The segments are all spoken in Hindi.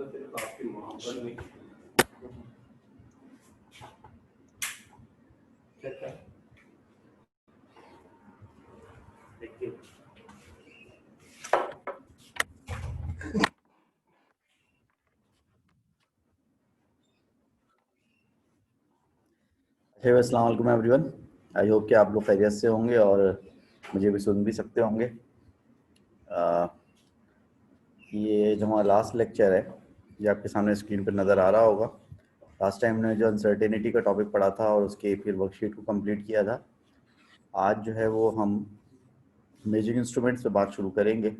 अस्सलाम वालेकुम एवरीवन। आई होप कि आप लोग खैरियत से होंगे और मुझे भी सुन भी सकते होंगे। ये जो हमारा लास्ट लेक्चर है ये आपके सामने स्क्रीन पर नज़र आ रहा होगा। लास्ट टाइम ने जो अनसर्टेनिटी का टॉपिक पढ़ा था और उसके फिर वर्कशीट को कंप्लीट किया था। आज जो है वो हम मेजरिंग इंस्ट्रूमेंट्स पे बात शुरू करेंगे।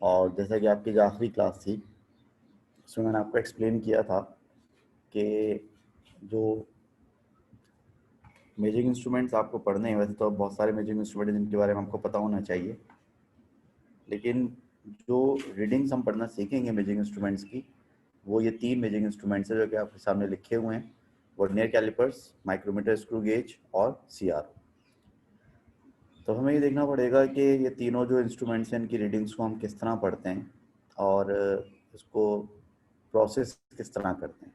और जैसा कि आपकी जो आखिरी क्लास थी उसमें मैंने आपको एक्सप्लेन किया था कि जो मेजरिंग इंस्ट्रूमेंट्स आपको पढ़ने हैं, वैसे तो बहुत सारे मेजरिंग इंस्ट्रूमेंट हैं जिनके बारे में आपको पता होना चाहिए, लेकिन जो रीडिंग्स हम पढ़ना सीखेंगे मेजरिंग इंस्ट्रूमेंट्स की, वो ये 3 मेजरिंग इंस्ट्रूमेंट्स हैं जो कि आपके सामने लिखे हुए हैं। Vernier callipers, micrometer, screw gauge और सीआरओ। तो हमें ये देखना पड़ेगा कि ये तीनों जो इंस्ट्रूमेंट्स हैं इनकी रीडिंग्स को हम किस तरह पढ़ते हैं और इसको प्रोसेस किस तरह करते हैं।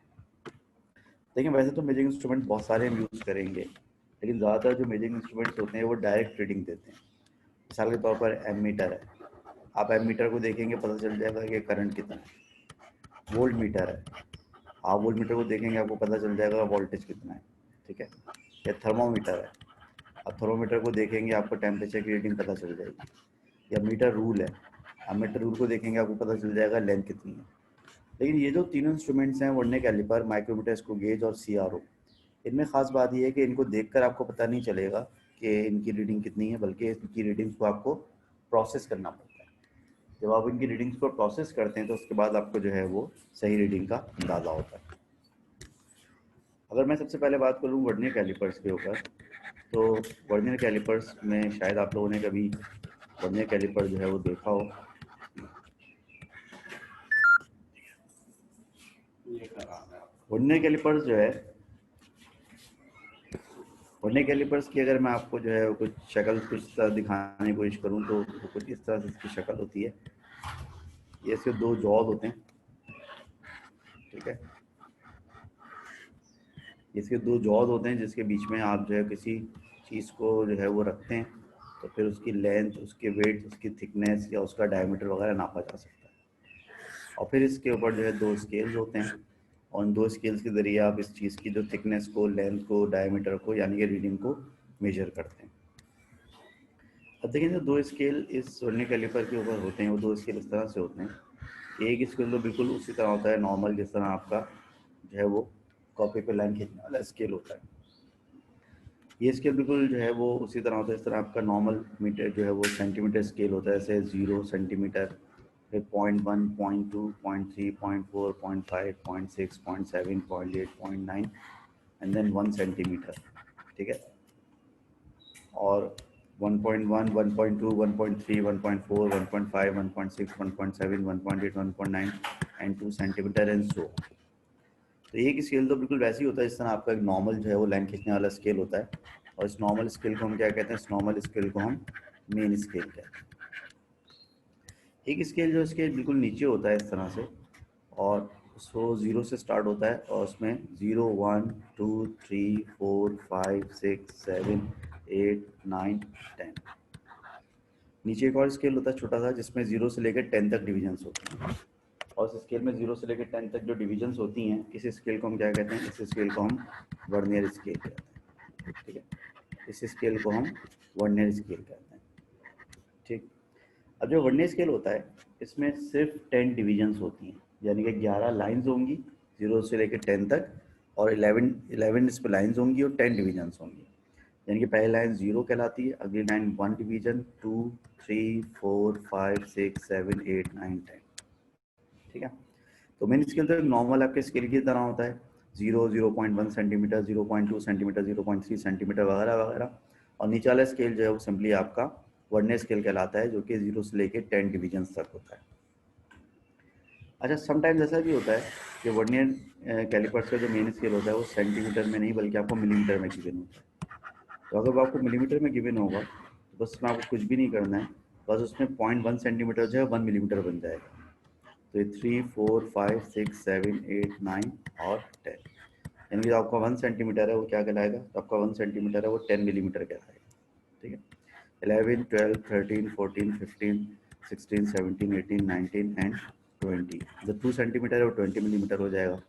देखिए, वैसे तो मेजरिंग इंस्ट्रूमेंट बहुत सारे हम यूज़ करेंगे, लेकिन ज़्यादातर जो मेजरिंग इंस्ट्रूमेंट्स होते हैं वो डायरेक्ट रीडिंग देते हैं। मिसाल के तौर पर एमीटर है, आप एमीटर को देखेंगे पता चल जाएगा कि करंट कितना है। वोल्ट मीटर है, आप वोल्ट मीटर को देखेंगे आपको पता चल जाएगा वोल्टेज कितना है, ठीक है। या थर्मोमीटर है, आप थर्मोमीटर को देखेंगे आपको टेम्परेचर की रीडिंग पता चल जाएगी। या मीटर रूल है, आप मीटर रूल को देखेंगे आपको पता चल जाएगा लेंथ कितनी है। लेकिन ये जो तीनों इंस्ट्रूमेंट्स हैं, vernier calliper, micrometer, screw gauge और सीआरओ, इनमें ख़ास बात यह है कि इनको देखकर आपको पता नहीं चलेगा कि इनकी रीडिंग कितनी है, बल्कि इनकी रीडिंग्स को आपको प्रोसेस करना पड़ता है। जब आप इनकी रीडिंग्स को प्रोसेस करते हैं तो उसके बाद आपको जो है वो सही रीडिंग का अंदाज़ा होता है। अगर मैं सबसे पहले बात करूँ वर्नियर कैलिपर्स के ऊपर, तो वर्नियर कैलिपर्स में शायद आप लोगों ने कभी वर्नियर कैलिपर जो है वो देखा हो। वर्नियर कैलिपर्स जो है, वर्नियर कैलिपर्स की अगर मैं आपको जो है कुछ शक्ल कुछ तरह दिखाने की कोशिश करूँ तो कुछ इस तरह से इसकी शक्ल होती है। ये इसके 2 जॉज होते हैं, ठीक है। इसके 2 जॉज होते हैं जिसके बीच में आप जो है किसी चीज़ को जो है वो रखते हैं, तो फिर उसकी लेंथ, उसके वेट, उसकी थिकनेस या उसका डायमीटर वगैरह नापा जा सकता है। और फिर इसके ऊपर जो है 2 स्केल्स होते हैं, और उन 2 स्केल्स के ज़रिए आप इस चीज़ की जो थिकनेस को, लेंथ को, डायमीटर को यानी कि रीडिंग को मेजर करते हैं। अब देखिए, जो 2 स्केल इस वर्नियर कैलिपर के ऊपर होते हैं, वो 2 स्केल इस तरह से होते हैं। एक स्केल तो बिल्कुल उसी तरह होता है नॉर्मल, जिस तरह आपका जो है वो कॉपी पे लाइन खींचने वाला स्केल होता है। ये स्केल बिल्कुल जो है वो उसी तरह होता है, इस तरह आपका नॉर्मल मीटर जो है वो सेंटीमीटर स्केल होता है, जैसे 0 सेंटीमीटर, फिर 0.1, 0.2, 0.3, 0.4, 0.5, 0.6, 0.7, 0.8, 0.9 एंड देन 1 सेंटीमीटर, ठीक है। और 1.1, 1.2, 1.3, 1.4, 1.5, 1.6, 1.7, 1.8, 1.9 एंड 2 सेंटीमीटर एंड सो। तो एक स्केल तो बिल्कुल वैसे ही होता है जिस तरह आपका एक नॉर्मल जो है वो लाइन खींचने वाला स्केल होता है, और इस नॉर्मल स्केल को हम क्या कहते हैं, इस नॉर्मल स्केल को हम मेन स्केल कहते हैं। एक स्केल जो स्केल बिल्कुल नीचे होता है इस तरह से, और उसको 0 से स्टार्ट होता है, और उसमें 0, 1, 2, 3, 4, 5, 6, 7, 8, 9, 10। नीचे एक और स्केल होता है छोटा सा, जिसमें 0 से लेकर 10 तक डिविजन्स होते हैं, और इस स्केल में 0 से लेकर 10 तक जो डिविजन्स होती हैं, इस स्केल को हम क्या कहते हैं, इस स्केल को हम वर्नियर स्केल कहते हैं, ठीक है। इस स्केल को हम वर्नियर स्केल कहते हैं, ठीक। अब जो वर्नियर स्केल होता है इसमें सिर्फ 10 डिविजन्स होती हैं, यानी कि 11 लाइंस होंगी 0 से लेकर 10 तक, और 11 इस पर लाइन्स होंगी और 10 डिविजन्स होंगी। यानी कि पहली लाइन 0 कहलाती है, अगली लाइन 1 डिवीजन, 2, 3, 4, 5, 6, 7, 8, 9, 10, ठीक है। तो मेन स्केल तो नॉर्मल आपके स्केल की तरह होता है, 0, 0.1 सेंटीमीटर, 0.2 सेंटीमीटर, 0.3 सेंटीमीटर वगैरह वगैरह। और नीचे वाला स्केल जो है वो सिंपली आपका वर्नियर स्केल कहलाता है, जो कि 0 से लेकर 10 डिवीजन्स तक होता है। अच्छा, समटाइम्स ऐसा भी होता है कि वर्नियर कैलिपर्स का जो मेन स्केल होता है वो सेंटीमीटर में नहीं बल्कि आपको मिलीमीटर में गिवन होता है। तो अगर वो आपको मिलीमीटर में गिवन होगा तो बस उसमें आपको कुछ भी नहीं करना है, बस उसमें 0.1 सेंटीमीटर जो है 1 मिलीमीटर बन जाएगा। तो ये 3, 4, 5, 6, 7, 8, 9 और 10, यानी कि जो आपका 1 सेंटीमीटर है वो क्या कहलाएगा, तो आपका 1 सेंटीमीटर है वो 10 मिलीमीटर कहलाएगा। ठीक है, 11, 12, 13, 14, 15, 16, 17, 18, 19 एंड 20। जो 2 सेंटीमीटर है वो 20 मिलीमीटर हो जाएगा।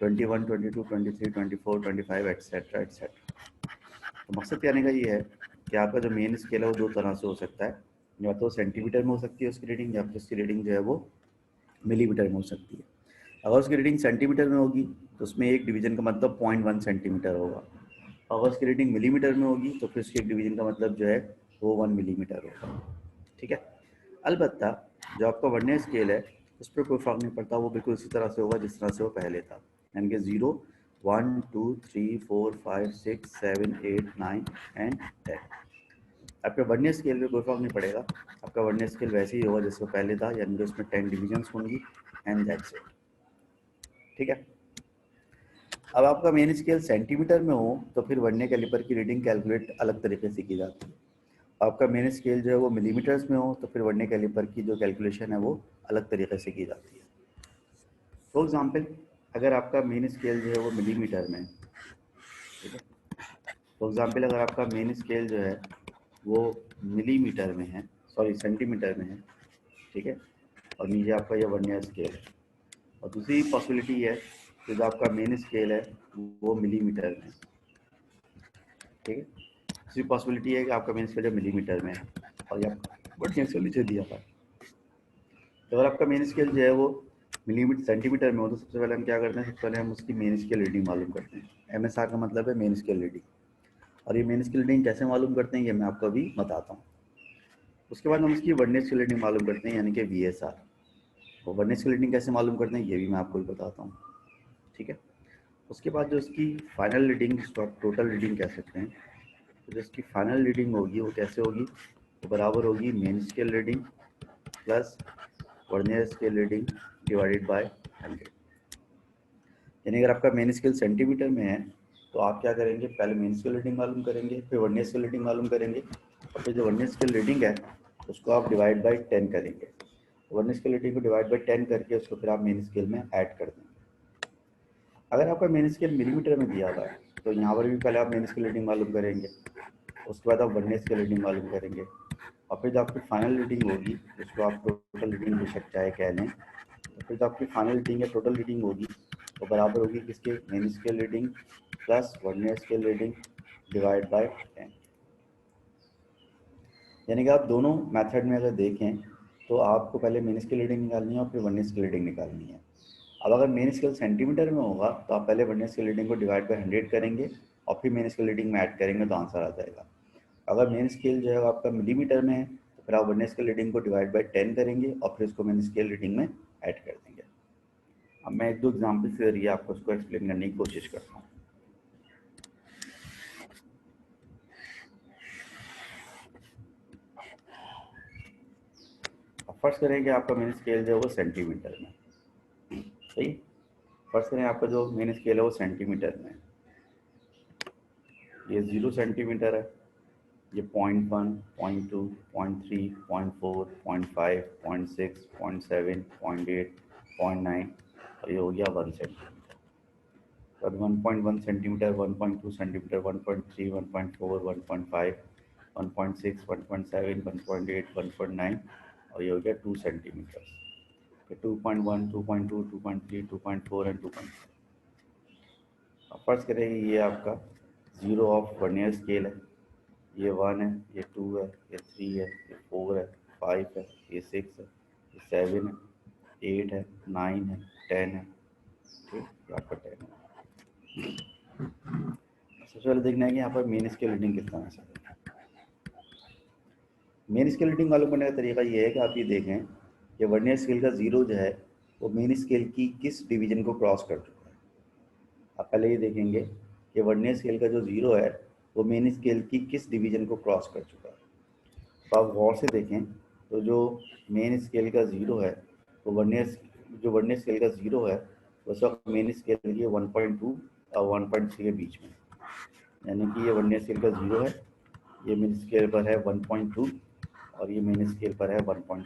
21, 22, 23, 24, 25 एक्सेट्रा एक्सेट्रा। तो मकसद कहने का ये है कि आपका जो मेन स्केल है वो दो तरह से हो सकता है, या तो सेंटीमीटर में हो सकती है उसकी रीडिंग, या फिर उसकी रीडिंग जो है वो मिलीमीटर में हो सकती है। अगर उसकी रीडिंग सेंटीमीटर में होगी तो उसमें एक डिवीजन का मतलब 0.1 सेंटीमीटर होगा। अगर उसकी रीडिंग मिलीमीटर में होगी तो फिर उसके एक डिवीजन का मतलब जो है वो 1 मिलीमीटर होगा। ठीक है, अलबत्ता जो आपका वर्नियर स्केल है उस पर कोई फर्क नहीं पड़ता, वो बिल्कुल उसी तरह से होगा जिस तरह से वो पहले था, यानी कि 0, 1, 2, 3, 4, 5, 6, 7, 8, 9 एंड 10। आपके वर्नियर स्केल में कोई फर्क नहीं पड़ेगा, आपका वर्नियर स्केल वैसे ही होगा जैसे पहले था, यानी कि उसमें 10 डिविजन्स होंगी एंड दैट्स इट। ठीक है, अब आपका मेन स्केल सेंटीमीटर में हो तो फिर वर्नियर कैलिपर की रीडिंग कैलकुलेट अलग तरीके से की जाती है। आपका मेन स्केल जो है वो मिलीमीटर्स में हो तो फिर वर्नियर कैलिपर की जो कैलकुलेशन है वो अलग तरीके से की जाती है। फॉर एग्जांपल, अगर आपका मेन स्केल जो है वो मिलीमीटर में, ठीक है, फॉर एग्जांपल अगर आपका मेन स्केल जो है वो मिलीमीटर में है, सॉरी सेंटीमीटर में है, ठीक है, और नीचे आपका ये वर्नियर स्केल है। और दूसरी पॉसिबिलिटी है कि जो आपका मेन स्केल है वो मिलीमीटर में, ठीक है, दूसरी पॉसिबिलिटी है कि आपका मेन स्केल मिलीमीटर में है और ये आपका वर्नियर स्केल नीचे दिया था। तो अगर आपका मेन स्केल जो है वो मिलीमीटर सेंटीमीटर में हो तो सबसे पहले हम क्या करते हैं, सबसे पहले हम उसकी मेन स्केल रीडिंग मालूम करते हैं। MSR का मतलब है मेन स्केल रीडिंग, और ये मेन स्केल रीडिंग कैसे मालूम करते हैं ये मैं आपको अभी बताता हूँ। उसके बाद हम उसकी वर्नियर स्केल रीडिंग मालूम करते हैं, यानी कि VSR। और वर्नियर स्केल रीडिंग कैसे मालूम करते हैं ये भी मैं आपको भी बताता हूँ। ठीक है, उसके बाद जो उसकी फाइनल रीडिंग, जिसको आप टोटल रीडिंग कह सकते हैं, तो जो उसकी फाइनल रीडिंग होगी वो कैसे होगी, वो बराबर होगी main scale reading plus vernier scale reading divided by 100। यानी अगर आपका मेन स्केल सेंटीमीटर में है तो आप क्या करेंगे, पहले मेन स्केल रीडिंग मालूम करेंगे, फिर वर्नियर स्केल रीडिंग मालूम करेंगे, और फिर जो वर्नियर स्केल रीडिंग है उसको आप डिवाइड बाय 10 करेंगे। वर्नियर स्केल रीडिंग को डिवाइड बाय 10 करके उसको फिर आप मेन स्केल में ऐड कर देंगे। अगर आपका मेन स्केल मिलीमीटर में दिया हुआ है तो यहाँ पर भी पहले आप मेन स्केल रीडिंग मालूम करेंगे, उसके बाद आप वर्नियर स्केल रीडिंग मालूम करेंगे, और फिर जो आपकी फाइनल रीडिंग होगी जिसको आप टोटल रीडिंग बेशक चाहे कह लें, तो फिर जो आपकी फाइनल रीडिंग या टोटल रीडिंग होगी वो बराबर होगी किसके, main scale reading plus vernier scale reading divide by 10। यानी कि आप दोनों मेथड में अगर देखें तो आपको पहले मेन स्केल रीडिंग निकालनी है और फिर वर्नियर स्केल रीडिंग निकालनी है। अब अगर मेन स्केल सेंटीमीटर में होगा तो आप पहले वर्नियर स्केल रीडिंग को डिवाइड बाय 100 करेंगे और फिर मेन स्केल रीडिंग में ऐड करेंगे तो आंसर आ जाएगा। अगर मेन स्केल जो है आपका मिलीमीटर में है तो फिर आप वर्नियर स्केल रीडिंग को डिवाइड बाय 10 करेंगे और फिर उसको मेन स्केल रीडिंग में ऐड कर देंगे। अब मैं एक दो एग्जाम्पल से जरिए आपको उसको एक्सप्लेन करने की कोशिश करता हूँ। अब फर्स्ट करें कि आपका मेन स्केल जो है वो सेंटीमीटर में, सही। फर्स्ट करें आपका जो मेन स्केल है वो सेंटीमीटर में, ये 0 सेंटीमीटर है, ये 0.1, 0.2, 0.3, 0.4, 0.5, 0.6, 0.7, 0.8, 0.9 और ये हो गया 1 सेंटीमीटर। और 1.1 सेंटीमीटर, 1.2 सेंटीमीटर, 1.3, 1.4, 1.5, 1.6, 1.7, 1.8, 1.9 और ये हो गया 2 सेंटीमीटर। फिर 2.1, 2.2, 2.3, 2.4 एंड 2.5। अब फर्स्ट करेंगे ये आपका 0 ऑफ वर्नियर स्केल है, ये 1 है, ये 2 है, ये 3 है, ये 4 है, 5 है, ये 6 है, ये 7 है, 8 है, 9 है, 10 है, ठीक, ये आपका 10 है। सबसे पहले देखना है कि यहाँ पर मेन स्केल रीडिंग किस तरह से है। मेन स्केल रीडिंग मालूम करने का तरीका ये है कि आप ये देखें कि वर्नियर स्केल का 0 जो है वो मेन स्केल की किस डिवीजन को क्रॉस कर चुका है। आप पहले ये देखेंगे कि वर्नियर स्केल का जो 0 है वो मेन स्केल की किस डिवीजन को क्रॉस कर चुका है। तो आप गौर से देखें तो जो मेन स्केल का 0 है वो वर्नियर स्केल का 0 है उस वक्त मेन स्केल के लिए 1.2 और 1.3 के बीच में, यानी कि ये वर्नियर स्केल का 0 है, ये मेन स्केल पर है 1.2 और ये मेन स्केल पर है 1.3।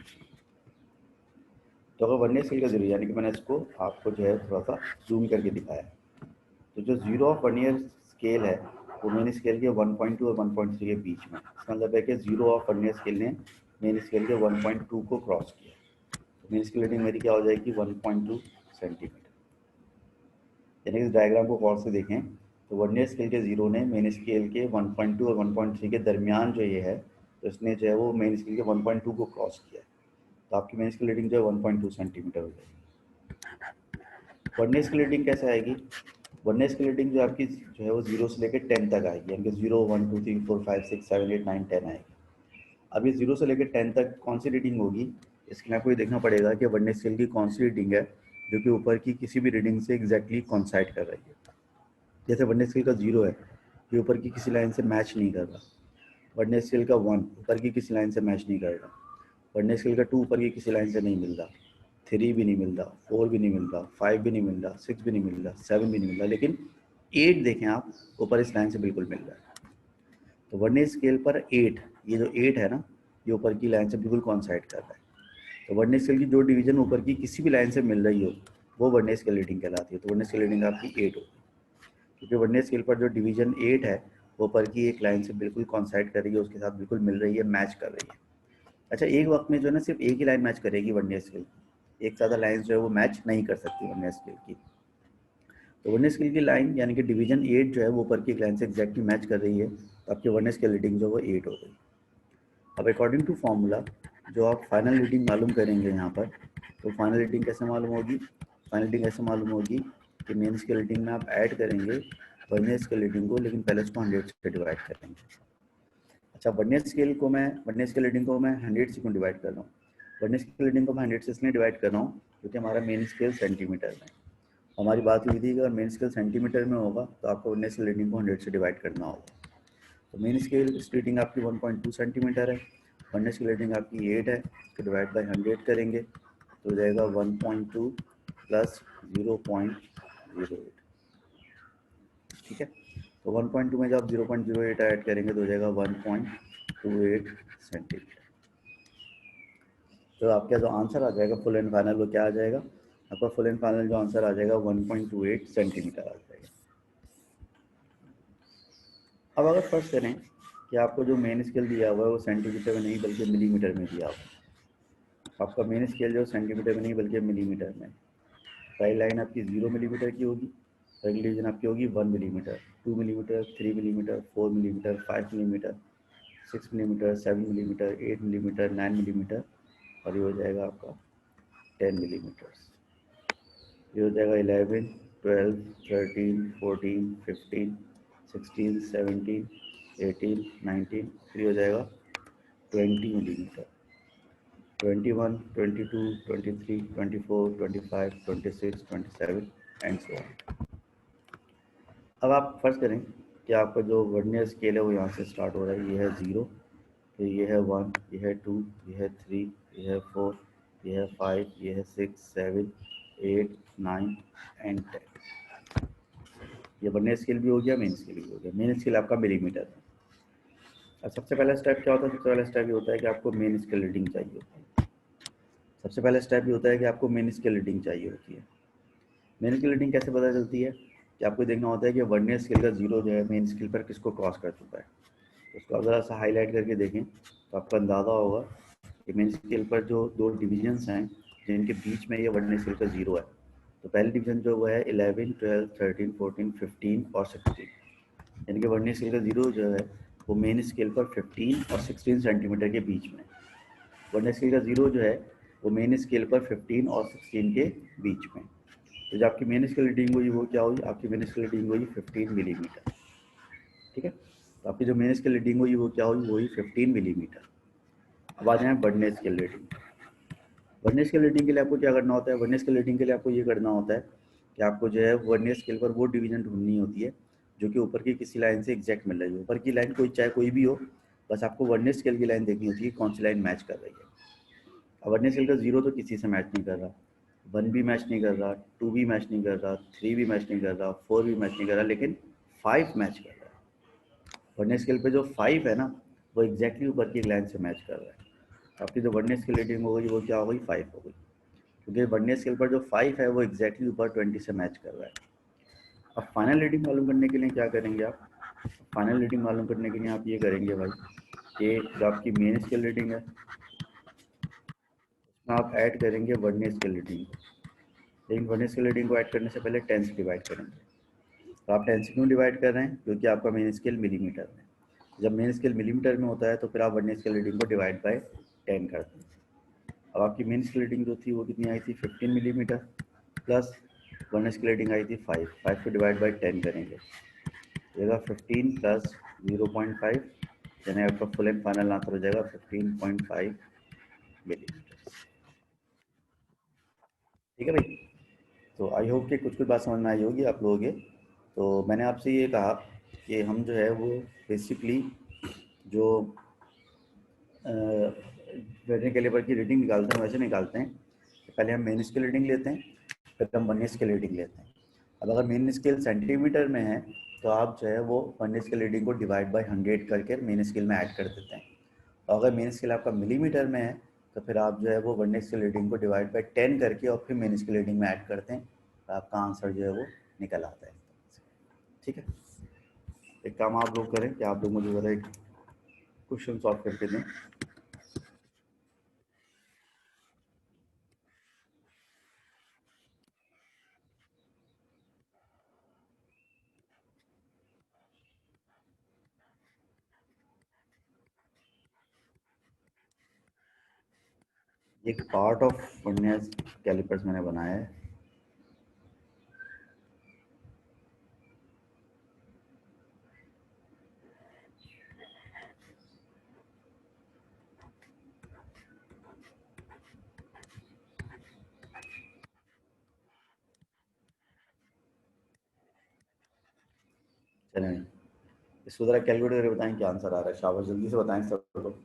तो अगर वर्नियर स्केल का जीरो, यानी कि मैंने इसको आपको जो है थोड़ा सा जूम करके दिखाया है, तो जो जीरो ऑफ वर्नियर स्केल है वो मेन स्केल के 1.2 और 1.3 के बीच में, इसका मतलब है कि जीरो ऑफ वर्नियर स्केल ने मेन स्केल के 1.2 को क्रॉस किया, तो मेन स्केल रीडिंग मेरी क्या हो जाएगी 1.2 सेंटीमीटर। यानी कि इस डायग्राम को गौर से देखें तो वर्नियर स्केल के जीरो ने मेन स्केल के 1.2 और 1.3 के दरमियान जो ये है, तो इसने जो है वो मेन स्केल के 1.2 को क्रॉस किया है, तो आपकी मेन स्केल रीडिंग जो है 1.2 सेंटीमीटर हो जाएगी। वर्नियर स्केल रीडिंग कैसे आएगी? वर्नियर स्केल रीडिंग जो आपकी जो है वो 0 से लेकर 10 तक आएगी, यानी कि 0 1 2 3 4 5 6 7 8 9 10 आएगी। अब ये 0 से लेकर 10 तक कौन सी रीडिंग होगी, इसके लिए आपको ये देखना पड़ेगा कि वर्नियर स्केल की कौन सी रीडिंग है जो कि ऊपर की किसी भी रीडिंग से एग्जैक्टली कॉन्साइड कर रही है। जैसे वर्नियर स्केल का 0 है, ये ऊपर की किसी लाइन से मैच नहीं कर रहा। वर्नियर स्केल का 1 ऊपर की किसी लाइन से मैच नहीं कर रहा। वर्नियर स्केल का 2 ऊपर की किसी लाइन से नहीं मिल रहा, 3 भी नहीं मिल रहा, 4 भी नहीं मिल रहा, 5 भी नहीं मिल रहा, 6 भी नहीं मिल रहा, 7 भी नहीं मिल रहा, लेकिन 8 देखें आप ऊपर इस लाइन से बिल्कुल मिल रहा है। तो वर्नियर स्केल पर 8, ये जो 8 है ना, ये ऊपर की लाइन से बिल्कुल कॉन्साइड कर रहा है। तो वर्नियर स्केल की जो डिवीजन ऊपर की किसी भी लाइन से मिल रही हो वो वर्नियर स्केल रीडिंग कहलाती है। तो वर्नियर स्केल रीडिंग आपकी 8 होगी, क्योंकि वर्नियर स्केल पर जो डिवीजन 8 है वो ऊपर की एक लाइन से बिल्कुल कॉन्साइड कर रही है, उसके साथ बिल्कुल मिल रही है, मैच कर रही है। अच्छा, एक वक्त में जो है ना सिर्फ एक ही लाइन मैच करेगी वर्नियर स्केल, एक ज़्यादा लाइन जो है वो मैच नहीं कर सकती वर्नियर स्केल की। तो वर्नियर स्केल की लाइन यानी कि डिवीजन 8 जो है वो ऊपर की एक लाइन से एग्जैक्टली मैच कर रही है, तो आपकी वर्नियर स्केल रीडिंग जो है वो 8 हो गई। अब अकॉर्डिंग टू फॉर्मूला जो आप फाइनल रीडिंग मालूम करेंगे यहाँ पर, तो फाइनल रीडिंग कैसे मालूम होगी? फाइनल रीडिंग ऐसे मालूम होगी कि मेन स्केल रीडिंग में आप ऐड करेंगे वर्नियर स्केल रीडिंग को, लेकिन पहले उसको 100 से डिवाइड करेंगे। अच्छा, वर्नियर स्केल रीडिंग को मैं 100 से क्यों डिवाइड कर रहा हूँ? वर्नियर स्केल रीडिंग को मैं 100 से इसलिए डिवाइड कर रहा हूँ क्योंकि हमारा मेन स्केल सेंटीमीटर में, हमारी बात हुई थी कि अगर मेन स्केल सेंटीमीटर में होगा तो आपको वर्नियर स्केल रीडिंग को 100 से डिवाइड करना होगा। तो मेन स्केल रीडिंग आपकी 1.2 सेंटीमीटर है, वर्नियर स्केल रीडिंग आपकी 8 है, इसको डिवाइड बाई 100 करेंगे तो हो जाएगा 1.2 प्लस 0.08। ठीक है, तो 1.2 में जब 0.08 ऐड करेंगे तो हो जाएगा 1.28 सेंटीमीटर। तो आपका जो आंसर आ जाएगा फुल एंड फाइनल वो क्या आ जाएगा? आपका फुल एंड फाइनल जो आंसर आ जाएगा 1.28 सेंटीमीटर आ जाएगा। अब अगर फर्स्ट करें कि आपको जो मेन स्केल दिया हुआ है वो सेंटीमीटर में नहीं बल्कि मिलीमीटर में दिया हुआ है, आपका मेन स्केल जो सेंटीमीटर में नहीं बल्कि मिलीमीटर में, पहली लाइन आपकी 0 मिलीमीटर की होगी, अगली डिवीजन आपकी होगी 1 millimetre, 2 millimetre, 3 millimetre, 4 millimetre, 5 millimetre, 6 millimetre, 7 millimetre, 8 millimetre, 9 millimetre, और ये हो जाएगा आपका 10 मिलीमीटर। ये हो जाएगा 11, 12, 13, 14, 15, 16, 17, 18, 19, फिर हो जाएगा 20 मिलीमीटर, 21, 22, 23, 24, 25, 26, 27 एंड सो ऑन। अब आप फर्ज करें कि आपका जो वर्नियर स्केल है वो यहाँ से स्टार्ट हो रहा है, ये है 0, फिर ये है 1, ये है 2, ये है 3, ये है 4, ये है 5, ये है 6, 7, 8, 9 एंड 10। ये वर्नियर स्केल भी हो गया, मेन स्केल भी हो गया। मेन स्केल आपका मिलीमीटर है। अब सबसे पहला स्टेप क्या होता है? सबसे पहला स्टेप ये होता है कि आपको मेन स्केल रीडिंग चाहिए होती है। सबसे पहला स्टेप ये होता है कि आपको मेन स्केल रीडिंग चाहिए होती है। मेन स्केल रीडिंग कैसे पता चलती है? कि आपको देखना होता है कि वर्नियर स्केल का 0 जो है मेन स्केल पर किसको क्रॉस कर चुका है। तो उसको आप ज़रा सा हाईलाइट करके देखें तो आपको अंदाज़ा होगा कि मेन स्केल पर जो दो डिविजन्स हैं जिनके बीच में ये वर्नियर स्केल का 0 है, तो पहली डिवीजन जो वो है 11, 12, 13, 14, 15 और 16, यानी कि वर्नियर स्केल का 0 जो है वो मेन स्केल पर 15 और 16 सेंटीमीटर के बीच में। वर्नियर स्केल का 0 जो है वो मेन स्केल पर 15 और 16 के बीच में। तो जो आपकी मेन स्केल रीडिंग हुई वो क्या हुई? आपकी मेन स्केल रीडिंग हुई 15 मिलीमीटर। ठीक है, तो आपकी जो मेन स्केल रीडिंग हुई वो क्या हुई? वो हुई 15 मिलीमीटर। अब आ जाए vernier scale reading. Vernier scale reading के लिए आपको क्या करना होता है? वर्नियर स्केल रीडिंग के लिए आपको ये करना होता है कि आपको जो है वर्नियर स्केल पर वो डिवीजन ढूंढनी होती है जो कि ऊपर की किसी लाइन से एग्जैक्ट मिल रही हो। ऊपर की लाइन कोई चाहे कोई भी हो, बस आपको वर्नियर स्केल की लाइन देखनी होती है कौन सी लाइन मैच कर रही है। अब वर्नियर स्केल का 0 तो किसी से मैच नहीं कर रहा, 1 भी मैच नहीं कर रहा, 2 भी मैच नहीं कर रहा, 3 भी मैच नहीं कर रहा, 4 भी मैच नहीं कर रहा, लेकिन 5 मैच कर रहा है। वर्नियर स्केल पे जो 5 है ना वो एग्जैक्टली ऊपर की एक लाइन से मैच कर रहा है। आपकी जो वर्नियर स्केल रीडिंग हो गई वो क्या हो गई? 5 हो गई। क्योंकि वर्नियर स्केल पर जो 5 है वो एग्जैक्टली ऊपर 20 से मैच कर रहा है। अब फाइनल रीडिंग मालूम करने के लिए क्या करेंगे आप? फाइनल रीडिंग मालूम करने के लिए आप ये करेंगे भाई कि जो आपकी मेन स्केल रीडिंग है उसमें आप ऐड करेंगे वर्नियर स्केल रीडिंग को। लेकिन वर्नियर स्केल रीडिंग को ऐड करने से पहले 10 से डिवाइड करेंगे। तो आप 10 से क्यों डिवाइड कर रहे हैं? क्योंकि आपका मेन स्केल मिलीमीटर में, जब मेन स्केल मिलीमीटर में होता है तो फिर आप वर्नियर स्केल रीडिंग को डिवाइड बाय 10 करते हैं। अब आपकी मेन स्केल रीडिंग जो थी वो कितनी आई थी? 15 millimetre plus vernier scale reading I थी 5 को डिवाइड बाय 10 करेंगे तो जाएगा 15 प्लस 0.5, यानी आपका फुल एंड फाइनल आंसर हो जाएगा 15.5 मिलीमीटर। ठीक है भाई, तो आई होप कि कुछ कुछ बात समझ में आई होगी आप लोगों के। तो मैंने आपसे ये कहा कि हम जो है वो बेसिकली जो वर्नियर कैलिपर की रीडिंग निकालते हैं वैसे निकालते हैं। पहले हम मेन स्केल रीडिंग लेते हैं, फिर हम वर्नियर स्केल रीडिंग लेते हैं। अब अगर मेन स्केल सेंटीमीटर में है तो आप जो है वो वर्नियर स्केल रीडिंग को डिवाइड बाय 100 करके मेन स्केल में ऐड कर देते हैं। और अगर मेन स्केल आपका मिलीमीटर में है तो फिर आप जो है वो वर्नियर स्केल रीडिंग को डिवाइड बाय 10 करके और फिर मेन स्केल रीडिंग में ऐड करते हैं, तो आपका आंसर जो है वो निकल आता है। ठीक है, एक काम आप लोग करें कि आप लोग मुझे ज़रा एक क्वेश्चन सॉल्व करके दें। एक पार्ट ऑफ वर्नियर कैलिपर्स मैंने बनाया है। चलें, इसको ज़रा कैलकुलेट करके बताएं क्या आंसर आ रहा है। शाबाश, जल्दी से बताएं सब लोग।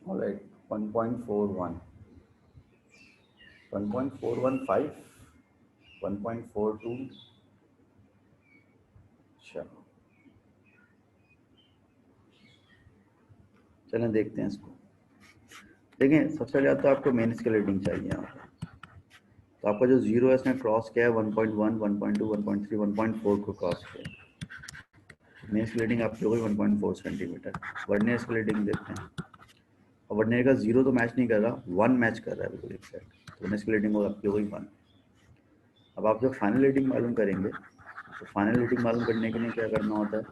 ऑलराइट, 1.41, 1.415, 1.42। चलो चलें देखते हैं इसको। देखें, सबसे पहले तो आपको मेन स्केल रीडिंग चाहिए यहाँ पर। तो आपका जो जीरो है इसमें क्रॉस किया है 1.1, 1.2, 1.3, 1.4 को क्रॉस किया। मेन स्केल रीडिंग आपकी हो गई 1.4 सेंटीमीटर। वर्नियर स्केल रीडिंग देखते हैं, और वर्नियर का जीरो तो मैच नहीं कर रहा, 1 मैच कर रहा है बिल्कुल एग्जैक्ट। तो वर्नियर स्केल रीडिंग आपकी हो गई 1। अब आप जब फाइनल रीडिंग मालूम करेंगे तो फाइनल रीडिंग मालूम करने के लिए क्या करना होता है?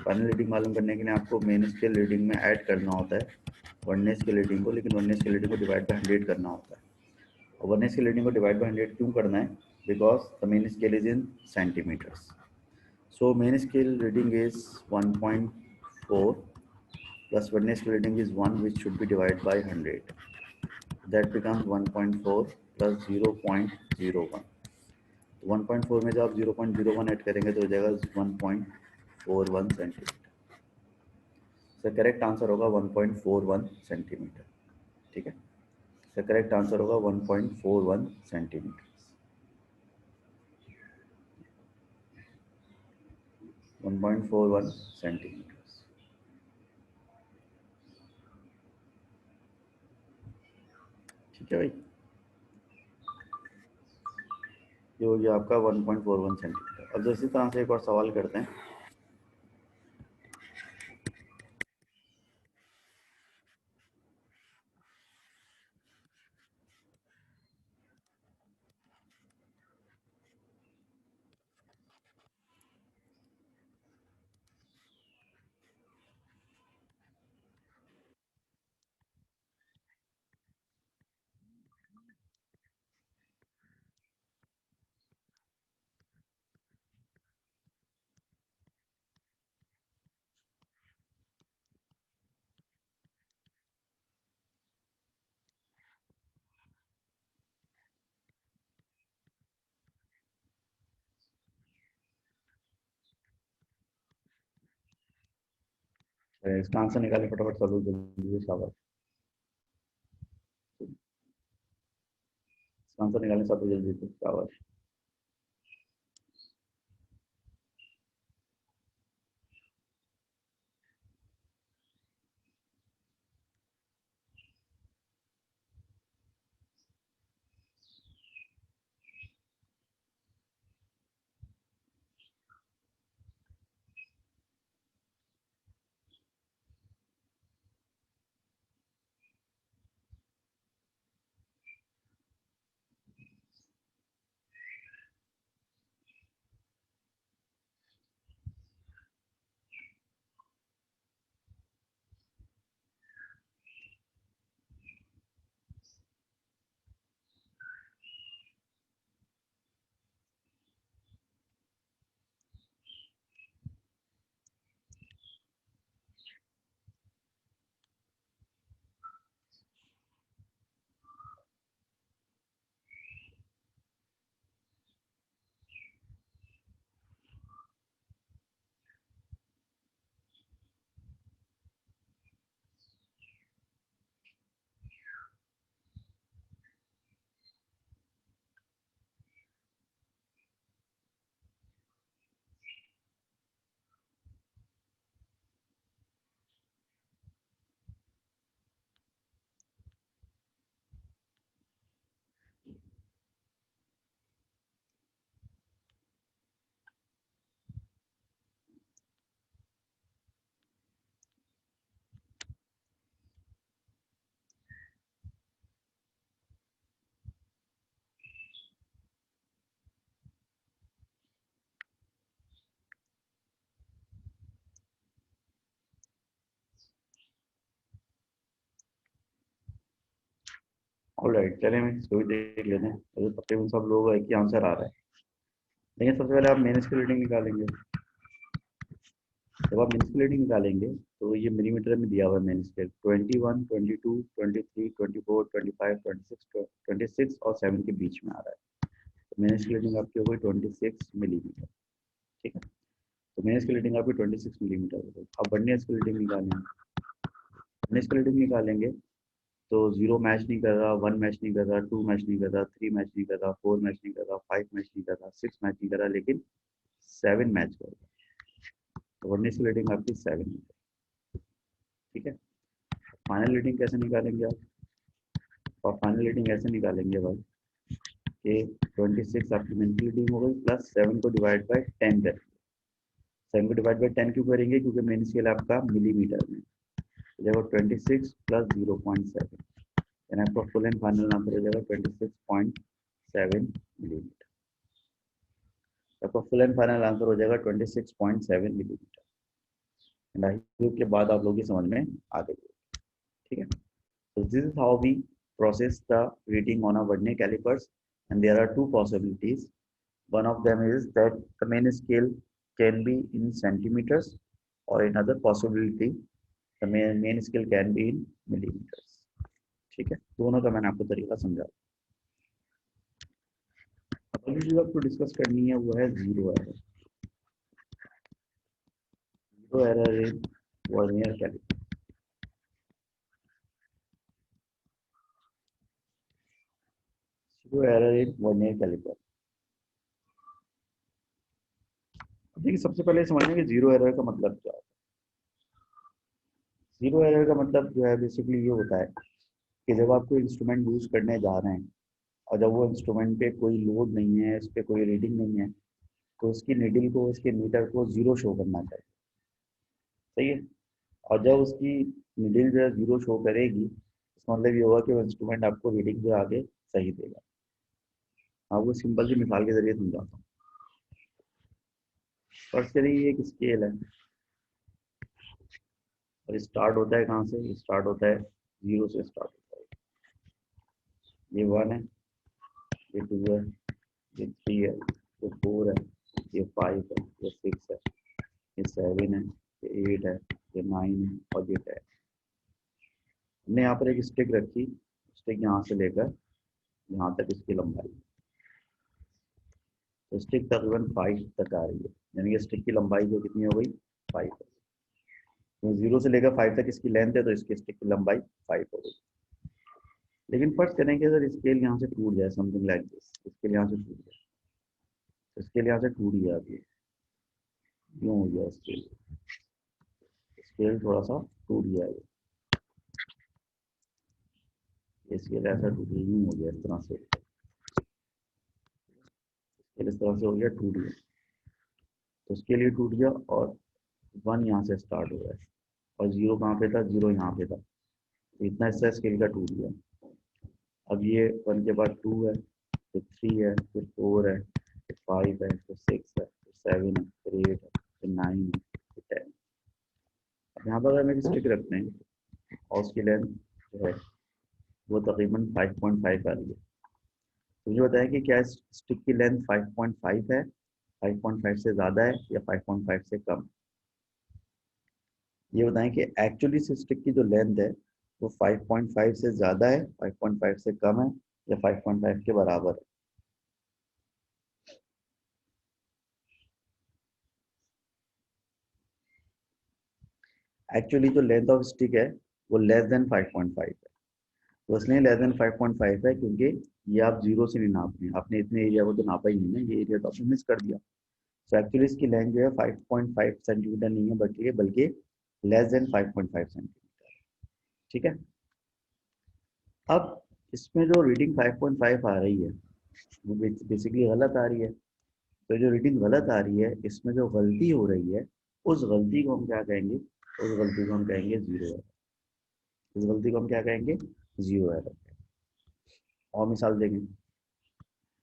फाइनल रीडिंग मालूम करने के लिए आपको मेन स्केल रीडिंग में ऐड करना होता है वर्नियर स्केल रीडिंग को, लेकिन वर्नियर स्केल रीडिंग को डिवाइड बाय 100 करना होता है। और वर्नियर स्केल रीडिंग को डिवाइड बाय 100 क्यों करना है? Because the main scale is in centimetres. So main scale reading is 1.4 plus vernier scale reading is 1, which should be divided by 100. That becomes 1.4 plus 0.01. 1.4 में जब आप 0.01 ऐड करेंगे तो हो जाएगा 1.5 1.41 सेंटीमीटर। इसका करेक्ट आंसर होगा 1.41 सेंटीमीटर। ठीक है, इसका करेक्ट आंसर होगा 1.41 सेंटीमीटर। 1.41 सेंटीमीटर। ठीक है भाई, ये हो गया आपका 1.41 सेंटीमीटर। अब इसी तरह से एक और सवाल करते हैं। इसका आंसर निकालें फटाफट सब लोग जल्दी से, शाबाश। इसका आंसर निकालें सब लोग जल्दी से, शाबाश। ऑलराइट, चलिए हम इसको भी देख लेते हैं। अभी तकरीबन सब लोगों का एक ही आंसर आ रहा है। लेकिन सबसे पहले आप मेन स्केल रीडिंग निकालेंगे। जब आप मेन स्केल रीडिंग निकालेंगे तो ये मिलीमीटर में दिया हुआ है। मेन स्केल 21, 22, 23, 24, 25, 26, 26 और 7 के बीच में आ रहा है। तो मेन स्केल रीडिंग आपकी हो गई 26 मिलीमीटर। ठीक है, तो मेन स्केल रीडिंग आपकी 26 मिलीमीटर हो गई। अब वर्नियर स्केल रीडिंग निकालेंगे। वर्नियर स्केल रीडिंग निकालेंगे तो 0 मैच नहीं कर रहा, 1 मैच नहीं कर रहा, 2 मैच नहीं कर रहा, 3 मैच नहीं कर रहा, 4 मैच नहीं कर रहा, 5 मैच नहीं कर रहा, 6 मैच नहीं कर रहा, लेकिन 7 मैच कर रहा। तो वर्नियर स्केल रीडिंग आपकी 7 है। ठीक है, फाइनल रीडिंग कैसे निकालेंगे आप? और फाइनल रीडिंग ऐसे निकालेंगे भाई कि 26 आपकी मेंटल रीडिंग हो गई प्लस 7 को डिवाइड बाय 10 करेंगे। 7 को डिवाइड बाय 10 क्यों करेंगे? क्योंकि मेन स्केल आपका मिलीमीटर में। तो देखो 26 प्लस 0.7 यानी आपका फुल एंड फाइनल आंसर हो जाएगा 26.7 मिलीमीटर। आपका फुल एंड फाइनल आंसर हो जाएगा 26.7 मिलीमीटर। एंड आई होप के बाद आप लोग की समझ में आ गई। ठीक है, so this is how we process the reading on a vernier calipers, and there are two possibilities. One of them is that the main scale can be in centimeters, or another possibility the main scale can be in millimeters. ठीक है, दोनों का मैंने आपको तरीका समझा। अब अगली चीज आपको डिस्कस करनी है वो है zero error. Zero error in vernier calliper, zero error in vernier calliper. देखिए सबसे पहले समझना कि जीरो एरर का मतलब क्या है। जीरो एरर का मतलब जो है बेसिकली ये होता है कि जब आप कोई इंस्ट्रूमेंट यूज करने जा रहे हैं और जब वो इंस्ट्रूमेंट पे कोई लोड नहीं है, इस पे कोई रीडिंग नहीं है, तो उसकी नीडल को, उसके मीटर को जीरो शो करना चाहिए। सही है। और जब उसकी नीडल जो है जीरो शो करेगी, इसका मतलब ये होगा कि वो इंस्ट्रूमेंट आपको रीडिंग जो है आगे सही देगा। आपको सिंपल सी मिसाल के जरिए समझाता हूँ। फर्स्ट करिए ये एक स्केल है और स्टार्ट होता है कहाँ से? स्टार्ट होता है जीरो से स्टार्ट होता है। ये वन है, ये टू है, ये थ्री है, ये फोर है, ये फाइव है, ये सिक्स है, ये सेवन है, ये एट है, ये नाइन है और ये 10। हमने यहाँ पर एक स्टिक रखी, स्टिक यहाँ से लेकर यहाँ तक इसकी लंबाई, तो स्टिक तकरीबन 5 तक आ रही है, यानी कि स्टिक की लंबाई जो कितनी हो गई? 5 है। तो जीरो से लेकर 5 तक इसकी लेंथ है, तो इसकी स्टिक की लंबाई 5 हो गई। लेकिन फर्ज करें कि अगर स्केल यहाँ से टूट जाए, समथिंग लाइक दिस, स्केल यहाँ से टूट जाए, तो स्केल यहाँ से टूट गया, अभी यूँ हो गया स्केल, स्केल थोड़ा सा टूट गया, ये स्केल ऐसा टूट गया, यूँ हो गया इस तरह से, स्केल इस तरह से हो गया, टूट गया। तो स्केल ये टूट गया और वन यहाँ से स्टार्ट हो रहा है और जीरो कहाँ पे था? जीरो यहाँ पे था, तो इतना हिस्सा स्केल का टूट गया। अब ये वन के बाद टू है, फिर थ्री है, फिर फोर है, फिर फाइव है, फिर सिक्स है, फिर सेवन है, फिर एट है, फिर नाइन है, फिर 10। अब यहाँ पर अगर हम एक स्टिक रखते हैं और उसकी लेंथ जो है वो तकरीबन 5.5 आ रही है, तो मुझे बताया कि क्या इस स्टिक की लेंथ 5.5 है, 5.5 से ज़्यादा है या 5.5 से कम? ये बताएं कि एक्चुअली इस स्टिक की जो लेंथ है वो 5.5 से ज़्यादा है, 5.5 से कम है या 5.5 के बराबर है? एक्चुअली जो लेंथ ऑफ स्टिक है वो लेस देन 5.5 है। तो इसलिए लेस देन 5.5 है क्योंकि ये आप जीरो से नहीं नाप रहे हैं, आपने इतने एरिया को तो नापा ही नहीं ना, ये एरिया तो आपने मिस कर दिया। तो एक्चुअली इसकी लेंथ जो है 5.5 सेंटीमीटर नहीं है, बल्कि लेस देन 5.5 सेंटीमीटर। ठीक है। अब इसमें जो रीडिंग 5.5 आ रही है वो बेसिकली गलत आ रही है। तो जो रीडिंग गलत आ रही है, इसमें जो गलती हो रही है, उस गलती को हम क्या कहेंगे? उस गलती को हम कहेंगे जीरो एरर। उस गलती को हम क्या कहेंगे? Zero error. और मिसाल देंगे,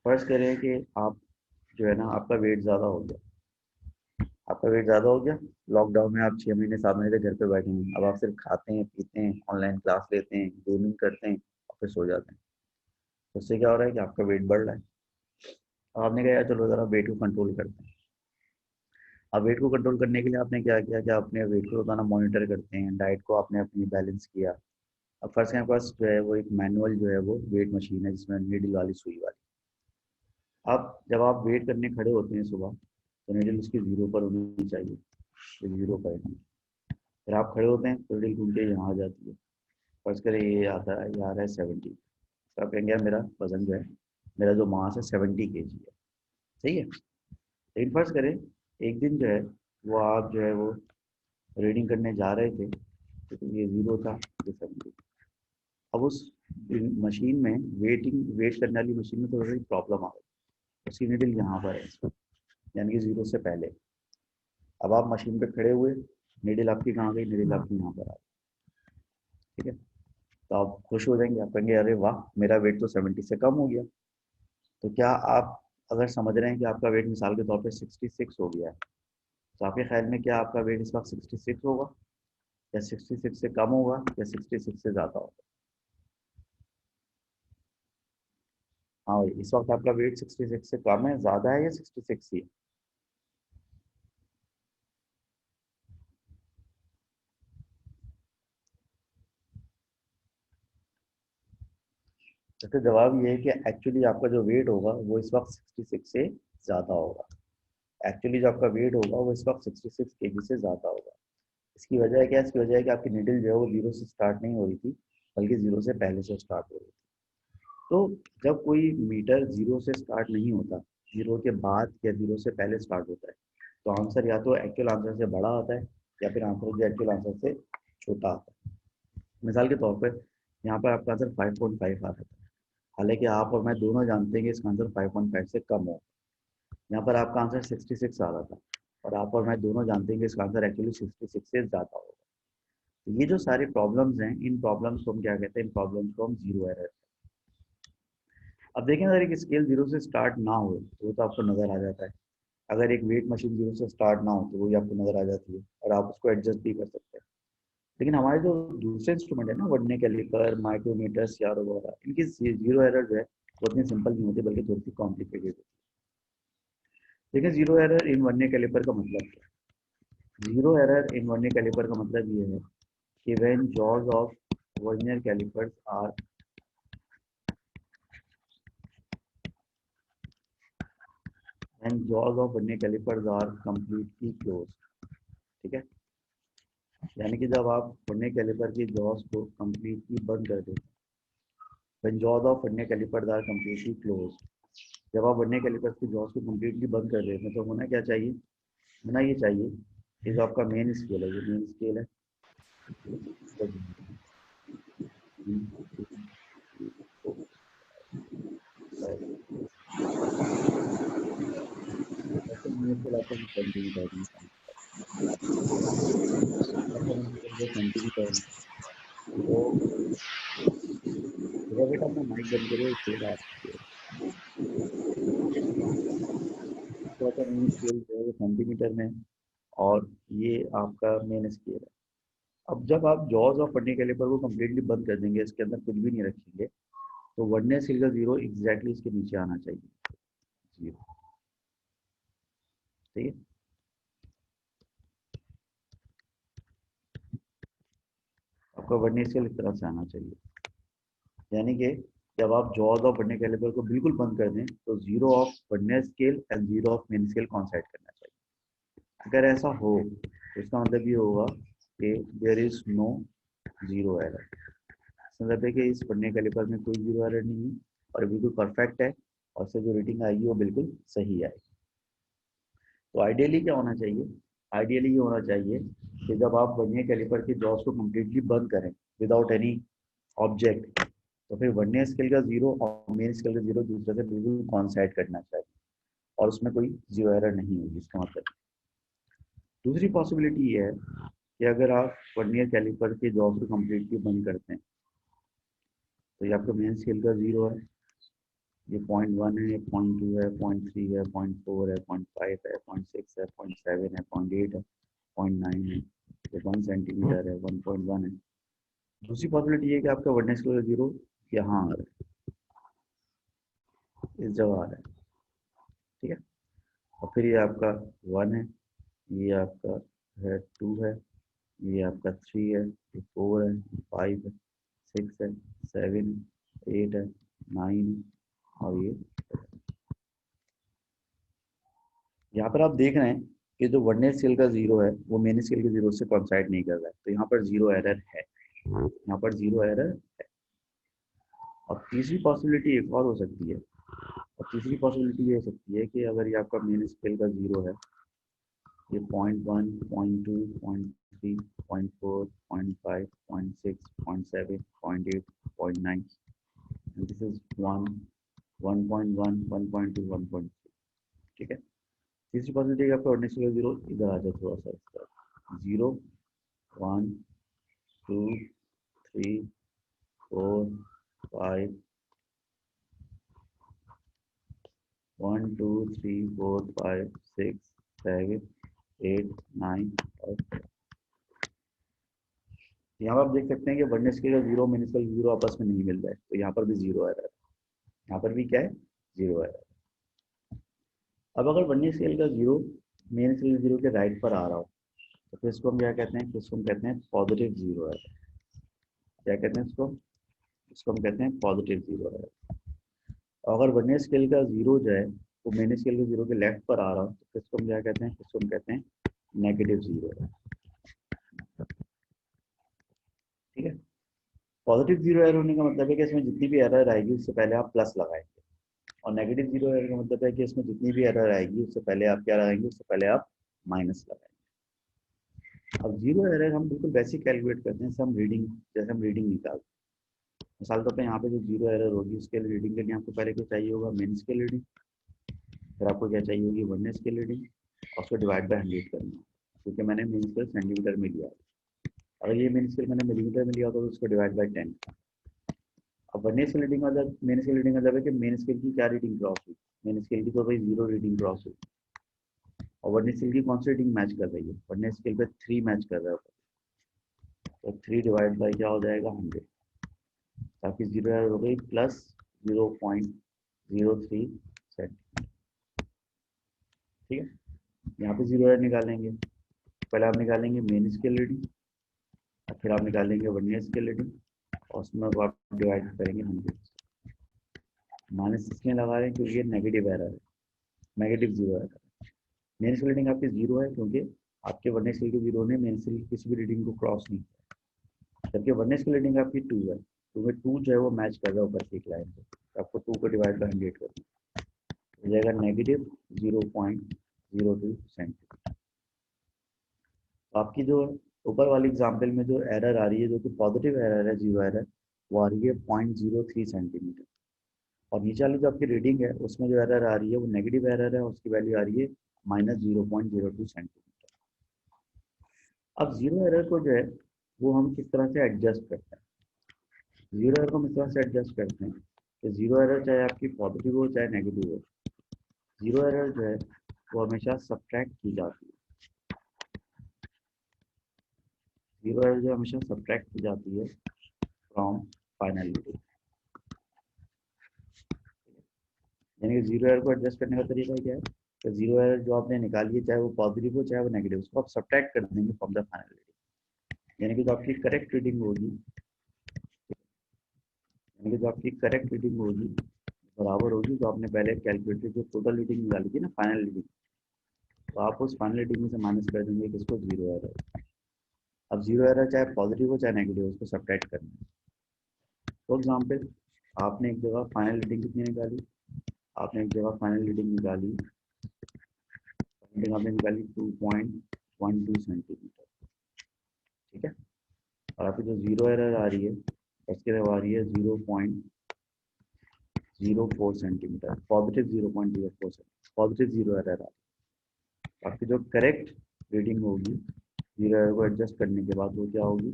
फर्ज करें कि आप जो है ना, आपका वेट ज़्यादा हो गया, आपका वेट ज़्यादा हो गया, लॉकडाउन में आप 6 महीने 7 महीने तक घर पे बैठे हैं, अब आप सिर्फ खाते हैं, पीते हैं, ऑनलाइन क्लास लेते हैं, गेमिंग करते हैं और फिर सो जाते हैं। तो उससे क्या हो रहा है कि आपका वेट बढ़ रहा है। अब आपने कहा यार चलो ज़रा वेट को कंट्रोल करते हैं। अब वेट को कंट्रोल करने के लिए आपने क्या किया कि अपने वेट को रोजाना मॉनिटर करते हैं, डाइट को आपने अपनी बैलेंस किया। अब फर्स्ट के पास जो है वो एक मैनुअल जो है वो वेट मशीन है जिसमें नीडल वाली सुई वाली। अब जब आप वेट करने खड़े होते हैं सुबह, तो नीडल उसकी जीरो पर होनी चाहिए, तो जीरो पर है। फिर आप खड़े होते हैं तो नीडल घूम के यहाँ आ जाती है, फर्ज करें ये आता है, ये आ रहा है 70, तो आप कहेंगे यार मेरा वजन जो है, मेरा जो मास है 70 kg है। सही है। लेकिन फर्ज करें एक दिन जो है वो आप जो है वो रीडिंग करने जा रहे थे, तो ये जीरो था, ये 70। अब उस मशीन में वेट करने वाली मशीन में थोड़ी सी प्रॉब्लम आ गई, उसकी नीडल यहाँ पर है, यानी कि जीरो से पहले। अब आप मशीन पे खड़े हुए, नीडल आपकी कहाँ गई? नीडल आपकी यहाँ पर आ गई। ठीक है। तो आप खुश हो जाएंगे, आप कहेंगे अरे वाह, मेरा वेट तो 70 से कम हो गया। तो क्या आप अगर समझ रहे हैं कि आपका वेट मिसाल के तौर पे 66 हो गया है, तो आपके ख्याल में क्या आपका वेट इस वक्त 66 होगा, या 66 से कम होगा, या 66 से ज़्यादा होगा? हाँ भाई, इस वक्त आपका वेट 66 से कम है, ज़्यादा है, या 66 ही है? तो इसका जवाब ये है कि एक्चुअली आपका जो वेट होगा वो इस वक्त 66 से ज़्यादा होगा। एक्चुअली जो आपका वेट होगा वो इस वक्त 66 kg से ज़्यादा होगा। इसकी वजह क्या है? इसकी वजह है कि आपकी नीडल जो है वो जीरो से स्टार्ट नहीं हो रही थी, बल्कि जीरो से पहले से स्टार्ट हो रही थी। तो जब कोई मीटर जीरो से स्टार्ट नहीं होता, जीरो के बाद या जीरो से पहले स्टार्ट होता है, तो आंसर या तो एक्चुअल आंसर से बड़ा आता है या फिर आंसर जो एक्चुअल आंसर से छोटा आता है। मिसाल के तौर पर यहाँ पर आपका आंसर 5.5 आ रहा था, हालांकि आप और मैं दोनों जानते हैं कि इसका आंसर 5.5 से कम हो। यहाँ पर आपका आंसर 66 आ रहा था और आप और मैं दोनों जानते हैं कि इसका आंसर एक्चुअली 66 से ज़्यादा होगा। तो ये जो सारी प्रॉब्लम्स हैं, इन प्रॉब्लम्स को हम क्या कहते हैं? इन प्रॉब्लम्स को हम जीरो एरर। अब देखें, अगर एक स्केल जीरो से स्टार्ट ना हो तो वो तो आपको नज़र आ जाता है। अगर एक वेट मशीन जीरो से स्टार्ट ना हो तो वो भी आपको नज़र आ जाती है और आप उसको एडजस्ट भी कर सकते हैं। लेकिन हमारे जो दूसरे इंस्ट्रूमेंट है ना, वर्नियर कैलिपर, माइक्रोमीटर, सीआरओ वगैरह, इनकी जीरो एरर जो है वो इतनी सिंपल नहीं होती, बल्कि थोड़ी सी कॉम्प्लिकेटेड होती है। देखिए, zero error in vernier calliper का मतलब क्या है? Zero error in vernier calliper का मतलब ये है कि when jaws of vernier callipers are completely close. ठीक है, यानी कि जब आप वर्नियर कैलिपर की जॉज को कंप्लीटली बंद कर देते हैं, when jaws of vernier callipers are completely close, जब आप वर्नियर कैलिपर्स की जॉज को कंप्लीटली बंद कर देते हैं, तो होना क्या चाहिए? होना ये चाहिए कि जो आपका मेन स्केल है, ये मेन स्केल है, सेंटीमीटर। तो बेटा अपना माइक बंद करो, स्केल आप मेन स्केल जो है वो सेंटीमीटर में, और ये आपका मेन स्केल है। अब जब आप जॉज ऑफ वर्नियर कैलिपर को कम्प्लीटली बंद कर देंगे, इसके अंदर कुछ भी नहीं रखेंगे, तो वर्नियर स्केल का जीरो एग्जैक्टली इसके नीचे आना चाहिए, जीरो। ठीक है, आपका वर्नियर स्केल इस तरह से आना चाहिए, यानी कि जब आप जॉज ऑफ वर्नियर कैलिपर को बिल्कुल बंद कर दें, तो zero of vernier scale and zero of main scale कॉन्साइड करना चाहिए। अगर ऐसा हो तो इसका मतलब ये होगा कि there is no zero error. मतलब है कि इस वर्नियर कैलिपर में कोई जीरो एरर नहीं है और बिल्कुल परफेक्ट है, और से जो रेटिंग आएगी वो बिल्कुल सही आएगी। तो आइडियली क्या होना चाहिए? आइडियली ये होना चाहिए कि जब आप वर्नियर कैलिपर की जॉज को कम्प्लीटली बंद करें विदाउट एनी ऑब्जेक्ट, तो फिर वर्नियर स्केल का जीरो और मेन स्केल का जीरो दूसरे से बिल्कुल कॉन्साइड करना चाहिए, और उसमें कोई जीरो एरर नहीं होगी। इसका मतलब दूसरी पॉसिबिलिटी ये है कि अगर आप वर्नियर कैलिपर के जॉब को कम्प्लीटली बंद करते हैं, तो ये आपका मेन स्केल का जीरो है, ये 0.1 है, 0.2 है, 0.3 है, 0.4 है, 0.5 है, 0.6 है, 0.7 है, 0.8 है, 0.9 है, ये 1 सेंटीमीटर है, 1.1 है। दूसरी पॉसिबिलिटी ये है कि आपका वर्नियर स्केल का जीरो यहाँ आ रहा है, इस जगह आ रहा है। ठीक है, और फिर ये आपका 1 है, ये आपका है 2 है, ये आपका 3 है, ये 4 है, 5 है, 6 है, 7 है, 8 है, 9 है, और ये यहाँ पर आप देख रहे हैं कि जो वर्नियर स्केल का जीरो है वो मेन स्केल के जीरो से कॉन्साइड नहीं कर रहा है, तो यहाँ पर जीरो एरर है, यहाँ पर जीरो एरर है। और तीसरी पॉसिबिलिटी एक और हो सकती है, और तीसरी पॉसिबिलिटी ये हो सकती है कि अगर ये आपका मेन स्केल का जीरो है, ये 0.1, 0.2, 0.3, 0.4, 0.5, 0.6, 0.7, 0.8, 0.9, and this is 1, 1.1, 1.2, 1.3। ठीक है, तीसरी पॉसिबिलिटी आपका वर्नियर स्केल का जीरो इधर आ जाए, थोड़ा सा इस तरह, 0, 1, 2, 3, 4, 5, 1, 2, 3, 4, 5, 6, 7, 8, 9 और यहाँ पर आप देख सकते हैं कि वर्नियर स्केल का जीरो मेन स्केल जीरो आपस में नहीं मिल रहा है, तो यहाँ पर भी जीरो एरर है, यहाँ पर भी क्या है? Zero error. अब अगर वर्नियर स्केल का जीरो मेन स्केल जीरो के राइट पर आ रहा हो, तो फिर इसको हम क्या कहते हैं? इसको हम कहते हैं पॉजिटिव जीरो एरर। क्या कहते हैं इसको? इसको हम कहते हैं पॉजिटिव जीरो एरर। अगर वर्नियर स्केल का जीरो जो है वो मेन स्केल के जीरो के लेफ्ट पर आ रहा हो, तो इसको हम क्या कहते हैं? इसको हम कहते हैं negative zero error. Positive zero error होने का मतलब है कि इसमें जितनी भी एरर आएगी उससे पहले आप प्लस लगाएंगे, और नेगेटिव जीरो एरर का मतलब है कि इसमें जितनी भी एरर आएगी उससे पहले आप क्या लगाएंगे, उससे पहले आप माइनस लगाएंगे। अब जीरो एरर हम बिल्कुल वैसे कैलकुलेट करते हैं जैसे हम रीडिंग निकालते हैं। मिसाल तौर पर यहाँ पे जो जीरो एरर होगी उसके रीडिंग के लिए आपको पहले क्या चाहिए होगा, मेन स्केल रीडिंग। फिर आपको क्या चाहिए होगी, वन स्केल रीडिंग, और उसको डिवाइड बाय 100 करना है, क्योंकि मैंने मेन स्केल सेंटीमीटर में लिया। अगर ये मेन स्केल मैंने मिलीमीटर में लिया होता तो उसको डिवाइड बाय 10। अब वन स्केल रीडिंग मतलब मेन स्केल रीडिंग मतलब है कि मेन स्केल की क्या रीडिंग क्रॉस हुई, मेन स्केल की तो भाई जीरो रीडिंग क्रॉस हुई, और वन स्केल की कौन सी रीडिंग मैच कर रही है, वन स्केल पे 3 मैच कर रहा है, तो 3 डिवाइड बाई क्या हो जाएगा, 100, ताकि जीरो एरर हो गई प्लस 0.03 सेंटीमीटर। ठीक है, यहाँ पे जीरो एरर निकालेंगे, पहले आप निकालेंगे मेन स्केल रीडिंग, और फिर आप निकालेंगे वन स्केल रीडिंग, और उसमें आप डिवाइड करेंगे 100। माइनस इसमें लगा रहे हैं क्योंकि ये नेगेटिव एरर है, negative zero error. Main scale reading आपकी जीरो है क्योंकि आपके वन स्केल के जीरो ने मेन स्केल की किसी भी रीडिंग को क्रॉस नहीं किया, जबकि वन स्केल रीडिंग आपकी 2 है, क्योंकि 2 जो है वो मैच कर रहा है ऊपर की एक लाइन से, तो आपको 2 को डिवाइड बाई 100 करना हो जाएगा नेगेटिव 0.02 सेंटीमीटर। तो आपकी जो ऊपर वाली एग्जाम्पल में जो एरर आ रही है, जो कि पॉजिटिव एरर है, जीरो एरर, वो आ रही है 0.03 सेंटीमीटर। और नीचे वाली जो आपकी रीडिंग है उसमें जो एरर आ रही है वो नेगेटिव एरर है, उसकी वैल्यू आ रही है -0.02 सेंटीमीटर। अब जीरो एरर को जो है वो हम किस तरह से एडजस्ट करते हैं, जीरो एरर को हम इस तरह से एडजस्ट करते हैं कि जीरो एरर चाहे आपकी पॉजिटिव हो चाहे नेगेटिव हो, जीरो एरर जो है वो हमेशा सब्ट्रैक्ट की जाती है, जीरो एरर जो हमेशा सब्ट्रैक्ट की जाती है फ्रॉम फाइनल रीडिंग। यानी कि जीरो एरर को एडजस्ट करने का तरीका क्या है, तो जीरो एरर जो आपने निकाली है चाहे वो पॉजिटिव हो चाहे वो नेगेटिव, उसको आप सब्ट्रैक्ट कर देंगे फ्रॉम द फाइनल रीडिंग। यानी कि जो आपकी करेक्ट रीडिंग होगी, यानी कि जो आपकी करेक्ट रीडिंग होगी बराबर होगी जो आपने पहले कैलकुलेटेड जो टोटल रीडिंग निकाली थी ना, फाइनल रीडिंग, तो आप उस फाइनल रीडिंग में से माइनस कर देंगे किसको, जीरो एरर। अब जीरो एरर चाहे पॉजिटिव हो चाहे नेगेटिव, उसको सब्ट्रैक्ट करना है। फॉर एग्जाम्पल आपने एक जगह फाइनल रीडिंग कितनी निकाली, आपने एक जगह फाइनल रीडिंग निकाली, रीडिंग आपने निकाली 2.12 सेंटीमीटर। ठीक है, और आपकी जो जीरो एरर आ रही है उसके लिए आ रही है 0.04 centimetre, positive 0.04 centimetre, positive zero error आ रही है। आपकी जो करेक्ट रीडिंग होगी जीरो एरर को एडजस्ट करने के बाद वो क्या होगी,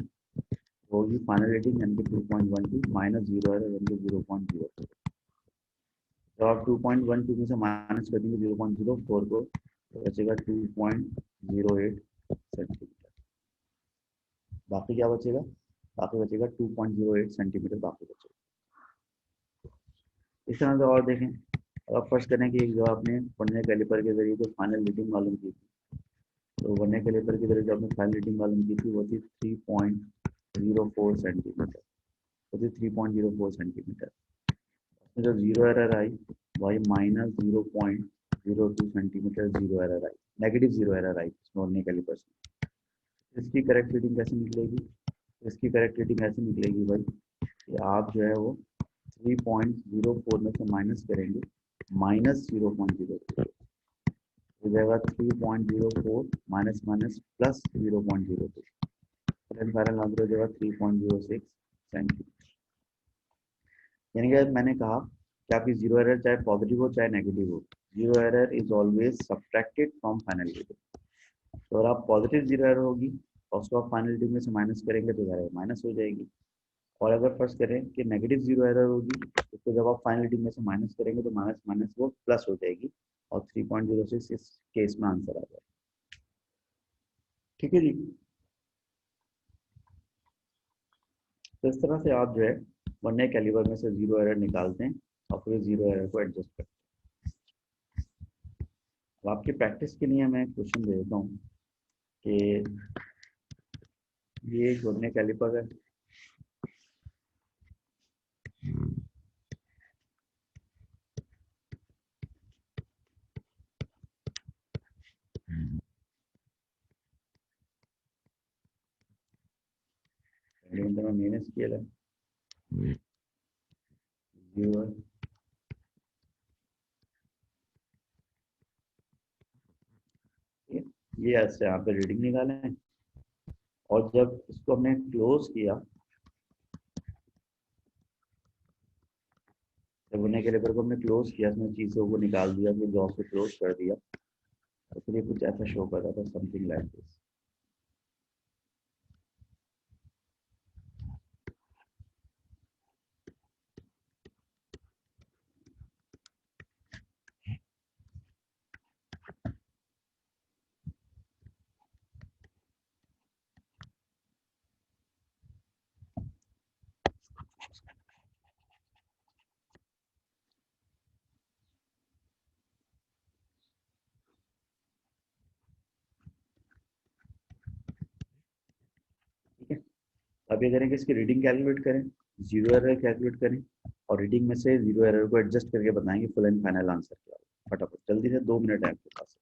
होगी फाइनल रीडिंग यानी कि 2.12 माइनस जीरो एरर यानी कि 0.04। जब आप 2.12 में से माइनस कर देंगे 0.04 को, तो बचेगा 2.08 सेंटीमीटर। बाकी क्या बचेगा, बाकी बचेगा 2.08 सेंटीमीटर बाकी बचेगा। इस तरह से और देखें, अब फर्स्ट करें कि एक जगह आपने वर्नियर कैलिपर के जरिए जो फाइनल रीडिंग मालूम की थी, तो वर्नियर कैलिपर के जरिए जो आपने फाइनल रीडिंग मालूम की थी वो थी 3.04 सेंटीमीटर, वो थी 3.04 सेंटीमीटर। उसमें जो जीरो एरर आई वही -0.02 सेंटीमीटर जीरो एरर आई, नेगेटिव जीरो एरर आई वर्नियर कैलिपर से। इसकी करेक्ट रीडिंग कैसे निकलेगी, इसकी करेक्ट रीडिंग ऐसे निकलेगी भाई कि आप जो है वो 3.04 में से माइनस करेंगे -0.04, हो जाएगा 3.04 minus minus plus 0.02, final answer हो जाएगा 3.06 सेंटीमीटर। यानी कि मैंने कहा कि आपकी जीरो एरर चाहे पॉजिटिव हो चाहे नेगेटिव हो, zero error is always subtracted from final reading. तो अगर आप पॉजिटिव जीरो एरर होगी और उसको आप फाइनल रीडिंग में से माइनस करेंगे तो एरर माइनस हो जाएगी, और अगर फर्स्ट करें कि नेगेटिव जीरो एरर होगी तो जब आप फाइनल रीडिंग में से माइनस करेंगे तो माइनस माइनस वो प्लस हो जाएगी, और 3.06 इस केस में आंसर आ जाएगा। ठीक है जी, तो इस तरह से आप जो है वर्नियर कैलिपर में से जीरो एरर निकालते हैं और फिर जीरो एरर को एडजस्ट करते हैं। अब आपकी प्रैक्टिस के लिए मैं क्वेश्चन दे देता हूँ कि ये एक वर्नियर कैलिपर है, मेन स्केल है, व्यूअर ये ऐसे यहाँ पे रीडिंग निकालें, और जब इसको हमने क्लोज किया, जब उन्हें के लेबर को हमने क्लोज किया, इसमें चीज़ों को निकाल दिया, फिर जॉब को क्लोज कर दिया, तो फिर ये कुछ ऐसा शो कर रहा था, समथिंग लाइक दिस। ठीक है, अब ये करें कि इसकी रीडिंग कैलकुलेट करें, जीरो एरर कैलकुलेट करें, और रीडिंग में से जीरो एरर को एडजस्ट करके बताएंगे फुल एंड फाइनल आंसर क्या होगा। फटाफट जल्दी से, 2 मिनट है आपके पास।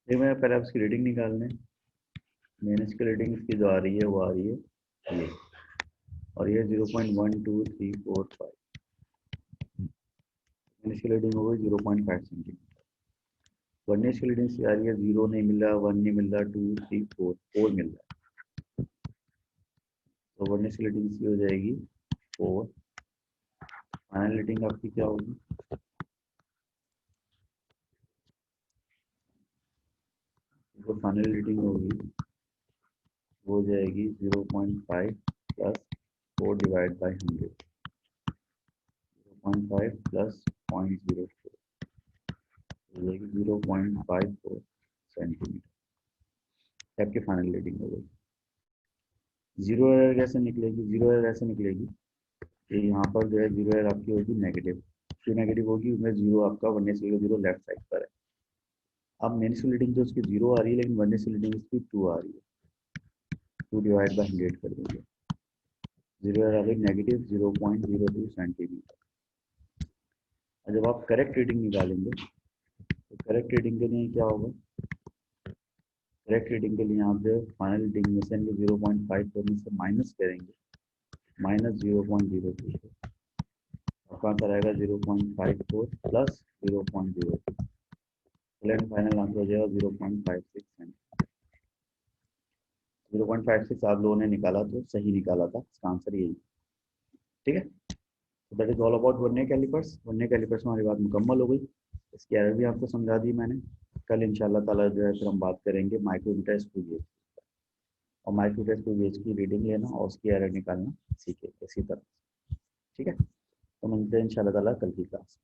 ये मैं पहले आप इसकी रीडिंग निकाल लें। मेन इसकी रीडिंग इसकी जो आ रही है वो आ रही है ये, और ये 0.1234 5। मेन इसकी रीडिंग हो गई 0.5 सेंटीमीटर। वर्नियर की रीडिंग से आ रही है, 0 नहीं मिल रहा, 1 नहीं मिल रहा, 2 3 4 4 मिल रहा है। तो वर्नियर की रीडिंग इसकी हो जाएगी 4। फाइनल रीडिंग आपकी क्या होगी? जो फाइनल रीडिंग होगी वो हो जाएगी 0.5 प्लस 4 डिवाइड बाई 100, 0.5 प्लस 0.04 हो जाएगी 0.54 सेंटीमीटर। आपकी फाइनल रीडिंग हो गई। जीरो एरर कैसे निकलेगी? जीरो एरर ऐसे निकलेगी कि यहाँ पर जो है जीरो एरर आपकी होगी नेगेटिव। क्यों नेगेटिव होगी? उसमें जीरो आपका 1:0 लेफ्ट साइड पर है। अब मेन रीडिंग जो उसकी जीरो आ रही है, लेकिन 1:0 उसकी 2 आ रही है, 2 डिवाइड बाई 100 कर देंगे। जीरो एरर आ गई नेगेटिव 0.02 सेंटीमीटर। और जब आप करेक्ट रीडिंग निकालेंगे तो करेक्ट रीडिंग के लिए क्या होगा? करेक्ट रीडिंग के लिए आप जो फाइनल रीडिंग में से 0.5 में से माइनस करेंगे, -0.02। आपका आंसर आएगा 0.54 प्लस 0.02। फाइनल आंसर हो जाएगा 0.56 सेंट। 0.56 आप लोगों ने निकाला तो सही निकाला था, इसका आंसर यही। ठीक है, तो that is all about vernier callipers. Vernier callipers में हमारी बात मुकम्मल हो गई, इसकी एरर भी आपको समझा दी मैंने। कल इंशाल्लाह ताला जो है फिर हम बात करेंगे माइक्रोमीटर स्क्रू गेज, और माइक्रोमीटर स्क्रू गेज की रीडिंग लेना और उसकी एरर निकालना सीखे इसी तरह। ठीक है, तो मिलते हैं इंशाल्लाह ताला कल की क्लास।